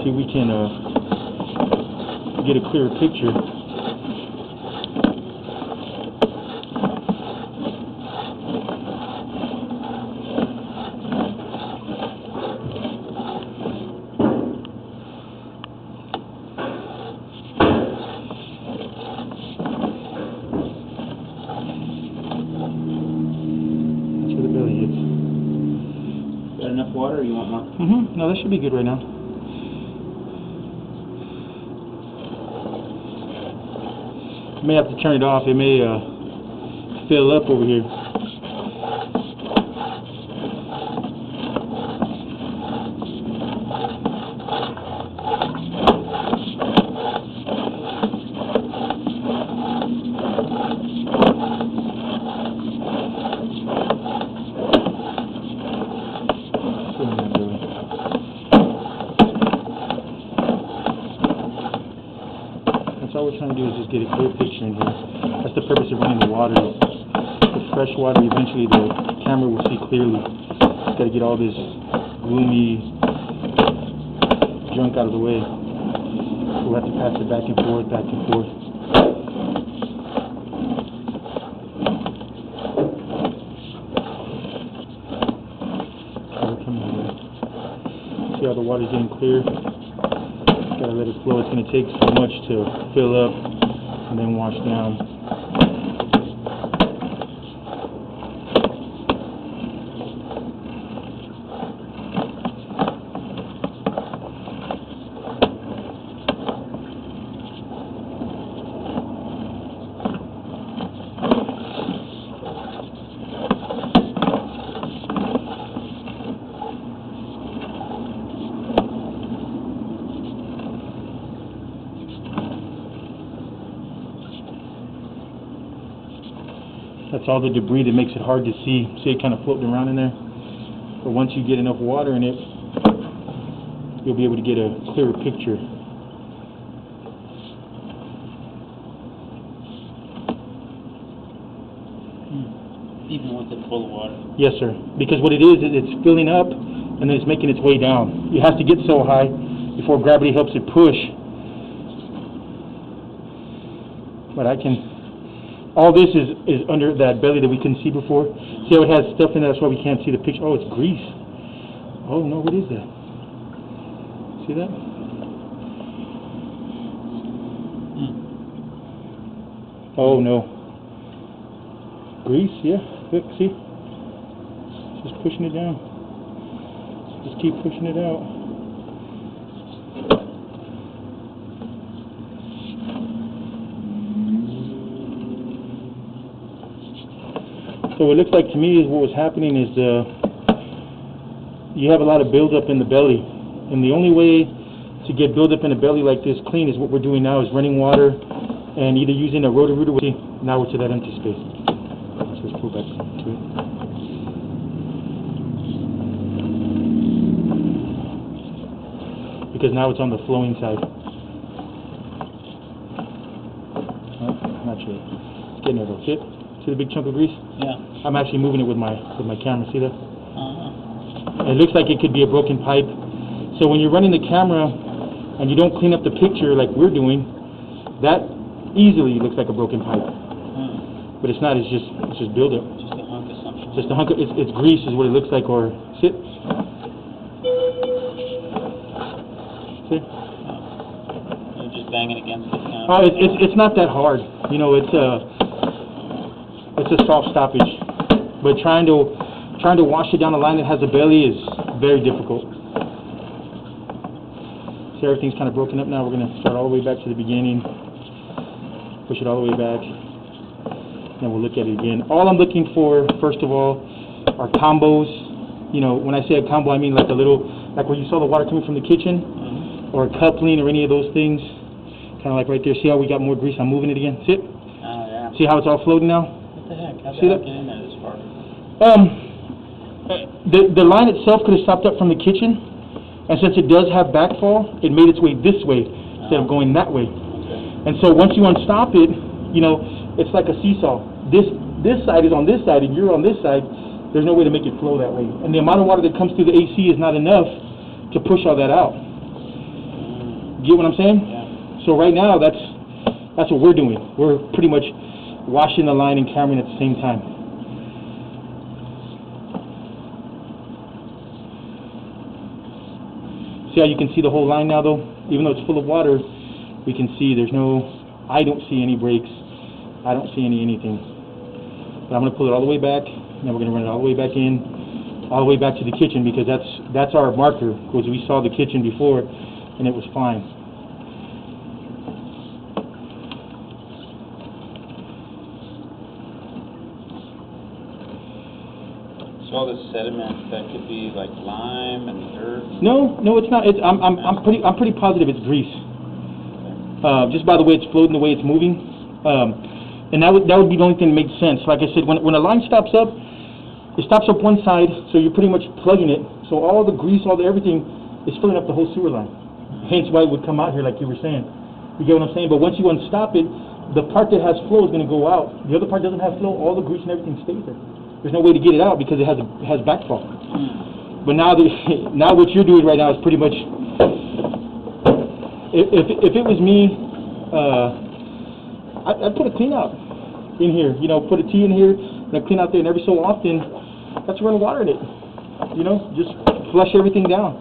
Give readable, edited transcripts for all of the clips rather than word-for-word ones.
See, we can get a clearer picture. That's where the belly is. Got enough water, or you want more? No, that should be good right now. May have to turn it off. It may fill up over here. That's all we're trying to do is just get a clear picture in here. That's the purpose of running the water. The fresh water, eventually the camera will see clearly. Just got to get all this gloomy junk out of the way. We'll have to pass it back and forth, back and forth. See how the water's getting clear? Gotta let it flow. It's going to take so much to fill up and then wash down. That's all the debris that makes it hard to see. See it kind of floating around in there? But once you get enough water in it, you'll be able to get a clearer picture. Even with it full of water? Yes, sir. Because what it is it's filling up and then it's making its way down. It has to get so high before gravity helps it push. But all this is under that belly that we couldn't see before. See how it has stuff in there? That's why we can't see the picture. Oh, it's grease. Oh, no, what is that? See that? Oh, no. Grease, yeah. Look, see? Just pushing it down. Just keep pushing it out. So what it looks like to me is what was happening is you have a lot of buildup in the belly, and the only way to get buildup in the belly like this clean is what we're doing now, is running water and either using a Roto-Rooter. See, now we're to that empty space. Let's just pull back to it. Because now it's on the flowing side. Not sure. It's getting there though. See it? See the big chunk of grease? Yeah. I'm actually moving it with my camera. See that? It looks like it could be a broken pipe. So when you're running the camera and you don't clean up the picture like we're doing, that easily looks like a broken pipe. But it's not. It's just buildup. Just a hunk of something. Just a hunk of it's grease is what it looks like. Or sit. See? You're just banging against the camera. Oh, it's not that hard. You know, it's a soft stoppage. But trying to wash it down a line that has a belly is very difficult. See, everything's kind of broken up now. We're going to start all the way back to the beginning. Push it all the way back. Then we'll look at it again. All I'm looking for, first of all, are combos. You know, when I say a combo, I mean like a little, like where you saw the water coming from the kitchen, or a coupling or any of those things. Kind of like right there. See how we got more grease? I'm moving it again. Sit. Oh, yeah. See how it's all floating now? What the heck? How'd See that that? get in there this far? The line itself could have stopped up from the kitchen, and since it does have backfall, it made its way this way instead of going that way. Okay. And so once you unstop it, you know, it's like a seesaw. This side is on this side, and you're on this side. There's no way to make it flow that way. And the amount of water that comes through the AC is not enough to push all that out. Get what I'm saying? Yeah. So right now, that's what we're doing. We're pretty much washing the line and cameraing at the same time. See how you can see the whole line now, though? Even though it's full of water, we can see there's no, I don't see any breaks. I don't see anything. But I'm going to pull it all the way back, and then we're going to run it all the way back in, all the way back to the kitchen, because that's our marker, because we saw the kitchen before, and it was fine. So all this sediment, that could be like lime and dirt? No, it's not. I'm pretty positive it's grease. Just by the way it's floating, the way it's moving, and that would be the only thing that makes sense. Like I said, when a line stops up, it stops up one side, so you're pretty much plugging it. So all the grease, all the everything, is filling up the whole sewer line. Hence why it would come out here, like you were saying. You get what I'm saying? But once you unstop it, the part that has flow is going to go out. The other part doesn't have flow. All the grease and everything stays there. There's no way to get it out because it has backfall. But now what you're doing right now is pretty much. If it was me, I'd put a clean out in here. You know, put a T in here and a clean out there, and every so often, let's run water in it. You know, just flush everything down.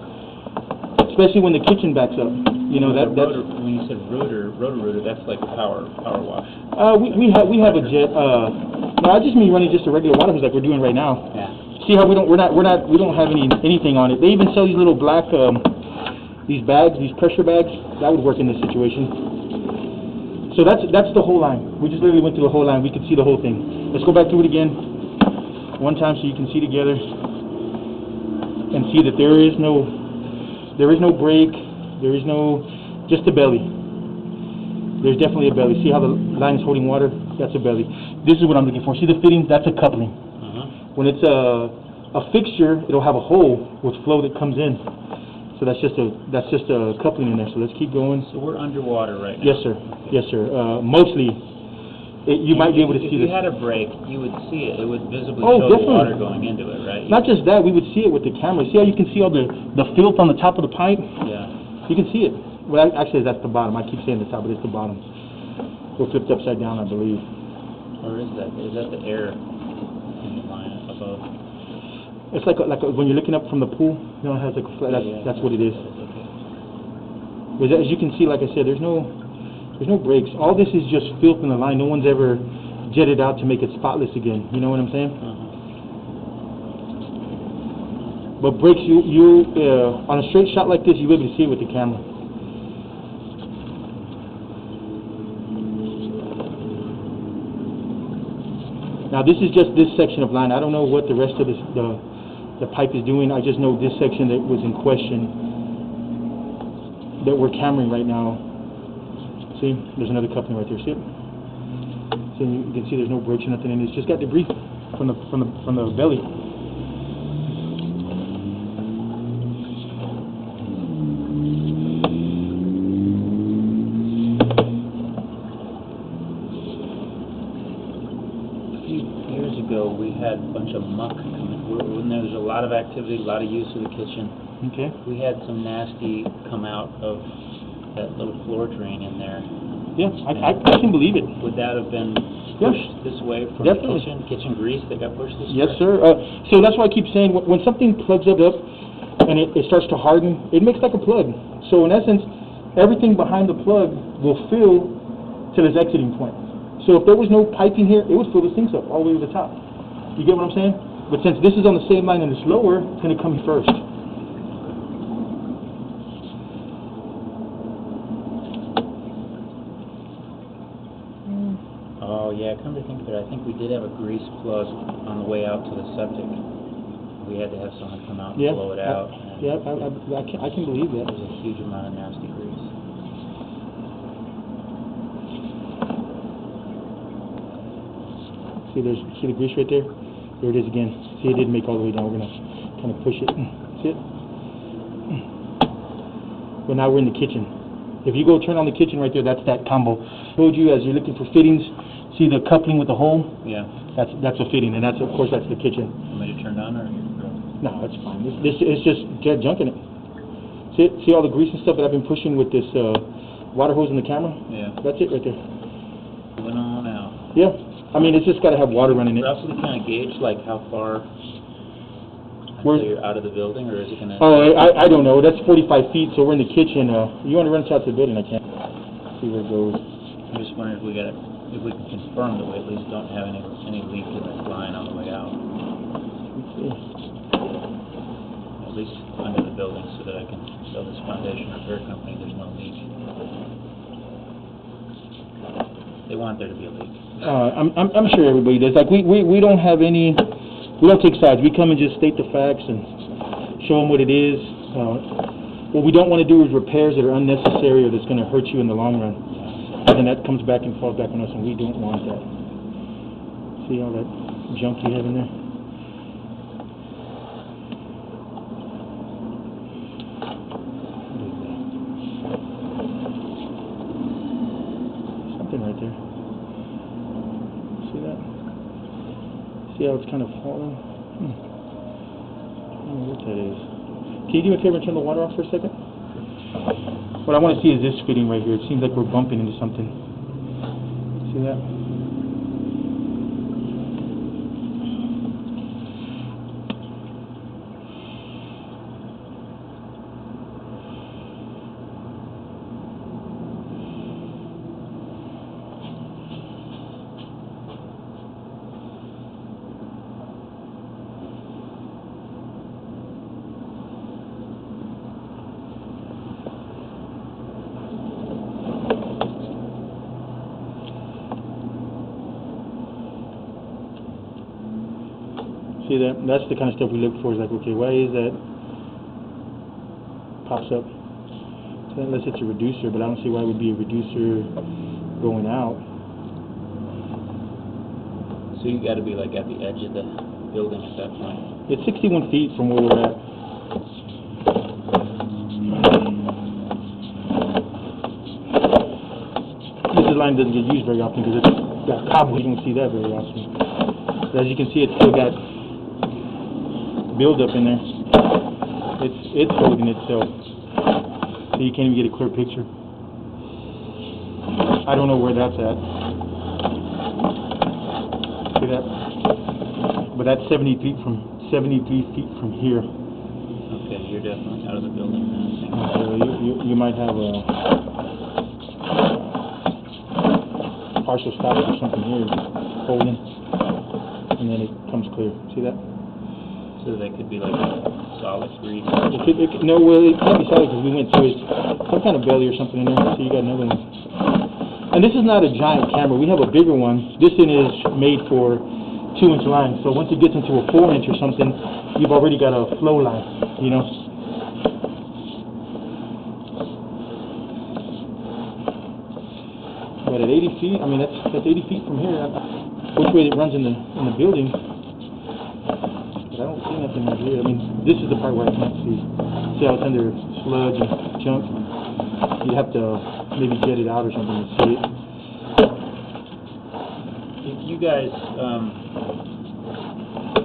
Especially when the kitchen backs up. You know that's. When you said rotor, that's like power wash. We have a jet. No, I just mean running just a regular water hose like we're doing right now. Yeah. See how we don't have anything on it. They even sell these little black these bags, these pressure bags. That would work in this situation. So that's the whole line. We just literally went through the whole line. We could see the whole thing. Let's go back through it again one time so you can see together and see that there is no break. There is no, just a belly. There's definitely a belly. See how the line is holding water? That's a belly. This is what I'm looking for. See the fitting? That's a coupling. When it's a fixture, it'll have a hole with flow that comes in. So that's just a coupling in there. So let's keep going. So we're underwater right now. Yes, sir. Yes, sir. Mostly, you might be able to see If this. you had a break, you would see it. It would visibly Oh, show the definitely. water going into it, right? Not just that, we would see it with the camera. See how you can see all the filth on the top of the pipe? Yeah. You can see it. Well, actually, that's the bottom. I keep saying the top, but it's the bottom. We're flipped upside down, I believe. Or is that the air in the line above? It's like when you're looking up from the pool, you know, it has like a flat. That's what it is. Okay. But as you can see, like I said, there's no breaks. All this is just filth in the line. No one's ever jetted out to make it spotless again. You know what I'm saying? But breaks, you on a straight shot like this, you'll be able to see it with the camera. Now this is just this section of line. I don't know what the rest of the pipe is doing. I just know this section that was in question that we're cameraing right now. See, there's another coupling right there. See it? So you can see there's no breaks or nothing, and it's just got debris from the belly. We had a bunch of muck coming. When there was a lot of activity, a lot of use of the kitchen. Okay. We had some nasty come out of that little floor drain in there. Yeah, I can believe it. Would that have been Yes. pushed this way from Definitely. the kitchen grease that got pushed this Yes, way? sir. So that's why I keep saying when something plugs up and it starts to harden, it makes like a plug. So in essence, everything behind the plug will fill till its exiting point. So if there was no piping here, it would fill the sinks up all the way to the top. You get what I'm saying? But since this is on the same line and it's lower, it's going to come here first. Oh yeah, come to think of it, I think we did have a grease plug on the way out to the septic. We had to have someone come out and Yeah. blow it out. and Yeah, I can believe that. There was a huge amount of nasty grease. See the grease right there? There it is again. See, it didn't make all the way down. We're going to kind of push it. See it? But now we're in the kitchen. If you go turn on the kitchen right there, that's that combo. Told you as you're looking for fittings, see the coupling with the hole? Yeah. That's a fitting, and that's, of course, that's the kitchen. Want me to turn it on or? No, it's fine. It's just junk in it. See all the grease and stuff that I've been pushing with this water hose in the camera? Yeah. That's it right there. Went on out. Yeah. I mean, it's just got to have water running it. Roughly kind of gauge like how far Where- until you're out of the building, or is it gonna? Oh, I don't know. That's 45 feet, so we're in the kitchen. You want to run us out to the building? I can't. See where it goes. I'm just wondering if we can confirm that we at least don't have any leak in this line on the way out, Let's see. at least under the building, so that I can tell this foundation repair company there's no leak. They want there to be a leak. I'm sure everybody does. Like we don't have any. We don't take sides. We come and just state the facts and show them what it is. What we don't want to do is repairs that are unnecessary or that's going to hurt you in the long run. And then that comes back and falls back on us, and we don't want that. See all that junk you have in there? Something right there. See that? See how it's kind of falling? I don't know what that is. Can you do me a favor and turn the water off for a second? What I want to see is this fitting right here. It seems like we're bumping into something. See that? See that? That's the kind of stuff we look for. Is like, okay, why is that? Pops up. So unless it's a reducer, but I don't see why it would be a reducer going out. So you got to be like at the edge of the building at that point. It's 61 feet from where we're at. This line doesn't get used very often because it's got cobwebs. You don't see that very often. But as you can see, it's still got build up in there. It's holding itself. So you can't even get a clear picture. I don't know where that's at. See that? But that's 73 feet from here. Okay, you're definitely out of the building now. So you might have a partial stop or something here, holding, and then it comes clear. See that? So that could be like solid grease. No, well, it can't be solid because we went through it. Some kind of belly or something in there. So you got another one. And this is not a giant camera. We have a bigger one. This one is made for 2-inch lines. So once it gets into a 4-inch or something, you've already got a flow line, you know. But at 80 feet, I mean, that's 80 feet from here. Which way it runs in the building. I don't see nothing right here. I mean, this is the part where I can't see. See how it's under sludge and junk? You'd have to maybe jet it out or something to see it. If you guys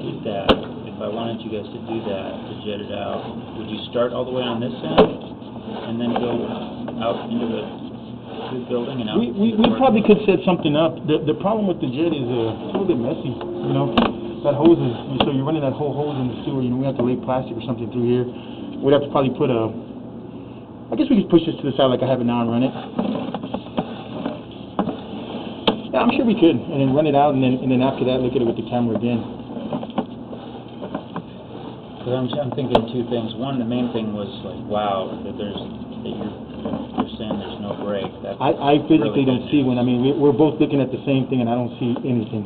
did that, if I wanted you guys to do that, to jet it out, would you start all the way on this end and then go out into the building and out? We probably could set something up. The problem with the jet is it's a little bit messy, you know. That hose is, so you're running that whole hose in the sewer, you know, we have to lay plastic or something through here. We'd have to probably put I guess we could push this to the side like I have it now and run it. Yeah, I'm sure we could, and then run it out, and then after that, look at it with the camera again. Because I'm thinking two things. One, the main thing was like, wow, that you're saying there's no break. That's I physically really don't see one. I mean, we're both looking at the same thing, and I don't see anything.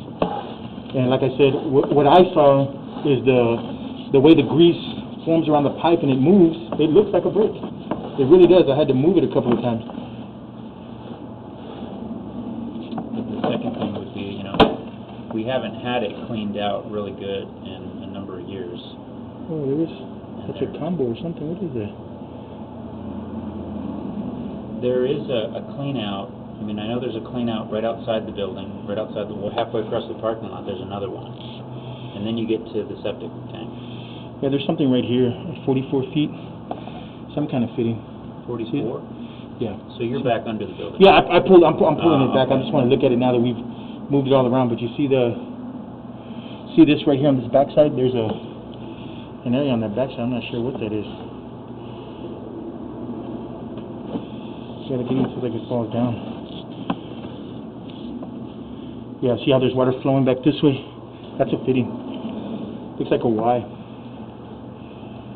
And like I said, what I saw is the way the grease forms around the pipe and it moves. It looks like a break. It really does. I had to move it a couple of times. The second thing would be, you know, we haven't had it cleaned out really good in a number of years. Oh, that's a combo or something. What is that? There is a clean out. I mean, I know there's a clean out right outside the building, right outside the wall, halfway across the parking lot. There's another one, and then you get to the septic tank. Yeah, there's something right here, at 44 feet. some kind of fitting. 44? Yeah. So you're back under the building? Yeah, I'm pulling it back. I okay. just want to look at it now that we've moved it all around. But you see this right here on this backside? There's an area on that backside. I'm not sure what that is. Yeah, it even feels like it falls down. Yeah, see how there's water flowing back this way? That's a fitting. Looks like a Y.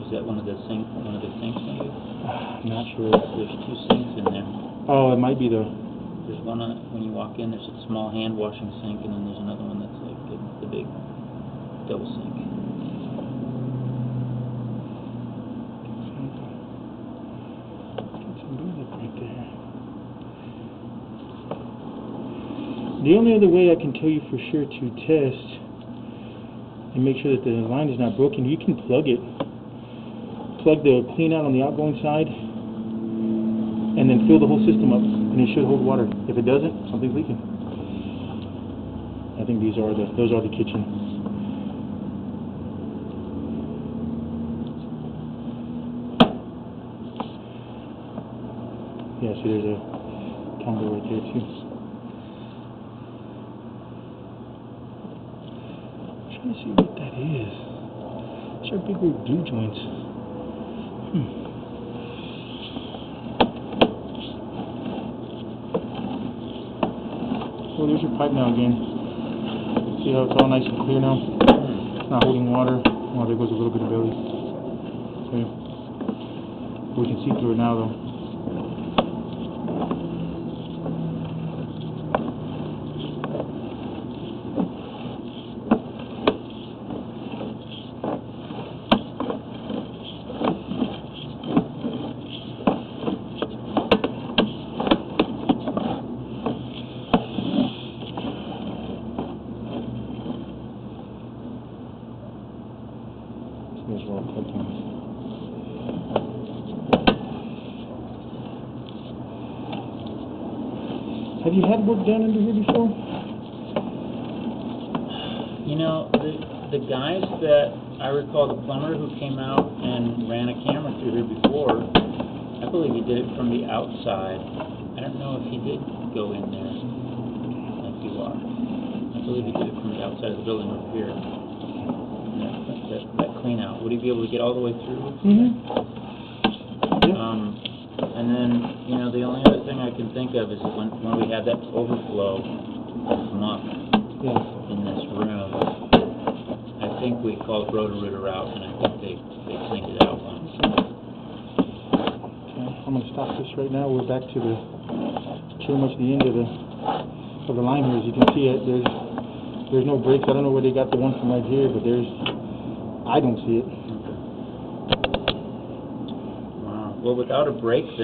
Is that one of the sinks maybe? I'm not sure. There's two sinks in there. Oh, it might be the... There's one when you walk in, there's a small hand washing sink, and then there's another one that's like the big double sink. Right there. The only other way I can tell you for sure to test and make sure that the line is not broken, you can plug it. Plug the clean out on the outgoing side and then fill the whole system up, and it should hold water. If it doesn't, something's leaking. I think those are the kitchen. Yeah, see there's a combo right there too. I'm trying to see what that is. Those are big old glue joints. Well, there's your pipe now again. See how it's all nice and clear now? It's not holding water. Oh, there goes a little bit of belly. Okay. We can see through it now though. Here's where I'm clicking. Have you had work done under here before? You know, the guys that I recall, the plumber who came out and ran a camera through here before, I believe he did it from the outside. I don't know if he did go in there like you are. I believe he did it from the outside of the building over here. That clean out. Would he be able to get all the way through? Mm-hmm. Yeah. And then, you know, the only other thing I can think of is when we had that overflow of muck in this room, I think we called Roto-Rooter out, and I think they cleaned it out once. Okay, I'm going to stop this right now. We're back to pretty much the end of the line here. As you can see, there's no breaks. I don't know where they got the one from right here, but I don't see it. Wow. Well, without a break then,